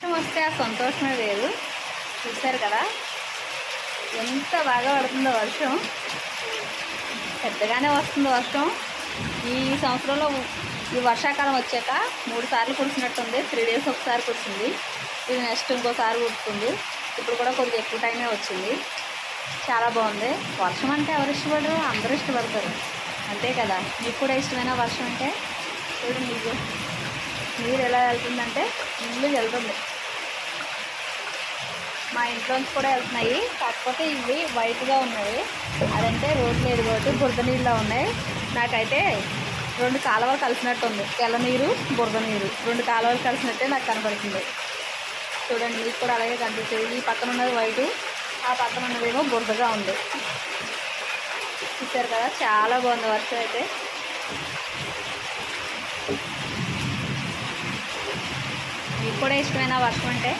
వస్తే ఆ సంతోషమే వేరు. చూశారు కదా ఎంత బాగా పడుతుందో వర్షం. పెద్దగానే వస్తుంది వర్షం. ఈ సంవత్సరంలో ఈ వర్షాకాలం వచ్చాక 3 సార్లు కురిసినట్టుంది. 3 డేస్ ఒకసారి కురిసింది. ఇది నెక్స్ట్ ఇంకోసారి కురుస్తుంది. ఇప్పుడు కూడా కొద్దిగా ఎక్కువ టైమే వచ్చింది. చాలా బాగుంది. వర్షం అంటే ఎవరు ఇష్టపడరు? అందరూ ఇష్టపడతారు, అంతే కదా. మీకు కూడా ఇష్టమైన వర్షం అంటే చూడండి, మీకు నీరు ఎలా వెళ్తుందంటే ఇల్లు వెళ్తుంది. మా ఇంట్లోంచి కూడా వెళ్తున్నాయి, కాకపోతే ఇవి వైట్గా ఉన్నాయి. అదంటే రోడ్లు లేదు కాబట్టి బురద నీళ్ళలో ఉన్నాయి. నాకైతే 2 కాలువలు కలిసినట్టు ఉంది. తెల్ల నీరు, బురద నీరు 2 కాలువలు కలిసినట్టే నాకు కనబడుతుంది. చూడండి, మీకు కూడా అలాగే కనిపిస్తుంది. ఈ పక్కన ఉన్నది వైటు, ఆ పక్కన ఉన్నదేమో బురదగా ఉంది. చూసారు కదా, చాలా బాగుంది వర్షం అయితే. మీకు కూడా ఇష్టమైన వర్షం అంటే